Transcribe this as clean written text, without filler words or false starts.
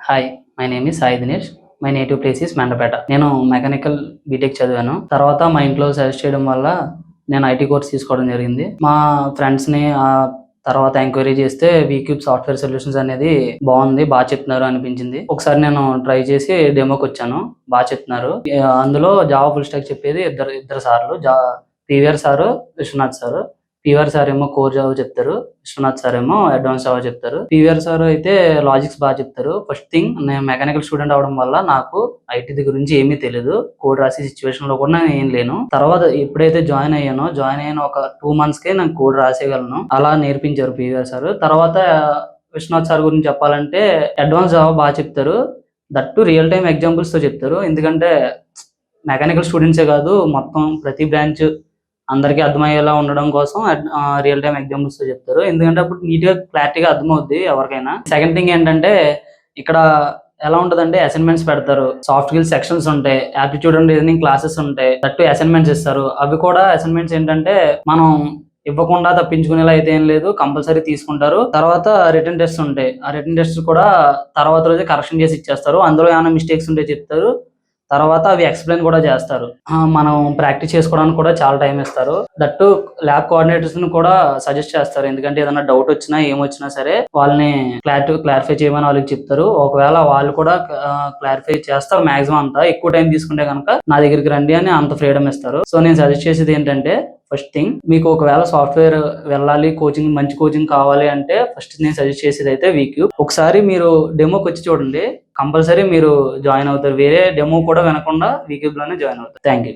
Hi, my name is Sai Dinesh. My native place is Mandapeta. నేను mechanical BTech చదివాను. తర్వాత మా ఇంట్లో సజెస్ట్ చేయడం వల్ల నేను ఐటీ కోర్స్ తీసుకోవడం జరిగింది. మా ఫ్రెండ్స్ని తర్వాత ఎంక్వైరీ చేస్తే వీక్యూబ్ సాఫ్ట్వేర్ సొల్యూషన్స్ అనేది బాగుంది, బాగా చెప్తున్నారు అనిపించింది. ఒకసారి నేను ట్రై చేసి డెమోకి వచ్చాను. బాగా చెప్తున్నారు. అందులో జావా ఫుల్ స్టాక్ చెప్పేది ఇద్దరు సార్లు, PVR sir, Vishwanath sir. PVR sir ఏమో కోర్ జావా చెప్తారు, విశ్వనాథ్ సార్ ఏమో అడ్వాన్స్ జావా చెప్తారు. పీవీఆర్ సార్ అయితే లాజిక్స్ బాగా చెప్తారు. ఫస్ట్ థింగ్, నేను మెకానికల్ స్టూడెంట్ అవడం వల్ల నాకు ఐటీ గురించి ఏమీ తెలియదు. కోడ్ రాసే సిచ్యువేషన్ లో కూడా నేను ఏం లేను. తర్వాత ఎప్పుడైతే జాయిన్ అయ్యానో ఒక 2 months కే నేను కోడ్ రాసేయగలను. అలా నేర్పించారు పీవీఆర్ సార్. తర్వాత విశ్వనాథ్ సార్ గురించి చెప్పాలంటే అడ్వాన్స్ జావా బాగా చెప్తారు. దట్టు రియల్ టైమ్ ఎగ్జాంపుల్స్ తో చెప్తారు. ఎందుకంటే మెకానికల్ స్టూడెంట్సే కాదు, మొత్తం ప్రతి బ్రాంచ్ అందరికీ అర్థమయ్యేలా ఉండడం కోసం రియల్ టైమ్ ఎగ్జాంపుల్స్ తో చెప్తారు. ఎందుకంటే అప్పుడు నీట్ గా క్లారిటీగా అర్థమవుద్ది ఎవరికైనా. సెకండ్ థింగ్ ఏంటంటే, ఇక్కడ ఎలా ఉంటదంటే అసైన్మెంట్స్ పెడతారు, సాఫ్ట్ స్కిల్స్ సెక్షన్స్ ఉంటాయి, యాప్టిట్యూడ్ అండ్ రీజనింగ్ క్లాసెస్ ఉంటాయి, దట్టు అసైన్మెంట్స్ ఇస్తారు. అవి కూడా అసైన్మెంట్స్ ఏంటంటే మనం ఇవ్వకుండా తప్పించుకునేలా అయితే ఏం లేదు, కంపల్సరీ తీసుకుంటారు. తర్వాత రిటర్న్ టెస్ట్ ఉంటాయి. ఆ రిటర్న్ టెస్ట్ కూడా తర్వాత రోజే కరెక్షన్ చేసి ఇచ్చేస్తారు. అందులో ఏమైనా మిస్టేక్స్ ఉంటే చెప్తారు. తర్వాత అవి ఎక్స్ప్లెయిన్ కూడా చేస్తారు. మనం ప్రాక్టీస్ చేసుకోవడానికి కూడా చాలా టైం ఇస్తారు. దట్టు ల్యాబ్ కోఆర్డినేటర్స్ ని కూడా సజెస్ట్ చేస్తారు. ఎందుకంటే ఏదైనా డౌట్ వచ్చినా ఏమొచ్చినా సరే వాళ్ళని క్లారిఫై చేయమని వాళ్ళకి చెప్తారు. ఒకవేళ వాళ్ళు కూడా క్లారిఫై చేస్తారు. మాక్సిమం అంతా ఎక్కువ టైం తీసుకుంటే కనుక నా దగ్గరికి రండి అని అంత ఫ్రీడమ్ ఇస్తారు. సో నేను సజెస్ట్ చేసేది ఏంటంటే, ఫస్ట్ థింగ్, మీకు ఒకవేళ సాఫ్ట్వేర్ వెళ్ళాలి, మంచి కోచింగ్ కావాలి అంటే ఫస్ట్ నేను సజెస్ట్ చేసేది అయితే వీక్యూబ్. ఒకసారి మీరు డెమోకి వచ్చి చూడండి, కంపల్సరీ మీరు జాయిన్ అవుతారు. వేరే డెమో కూడా వినకుండా వీక్యూబ్ లోనే జాయిన్ అవుతారు. Thank you.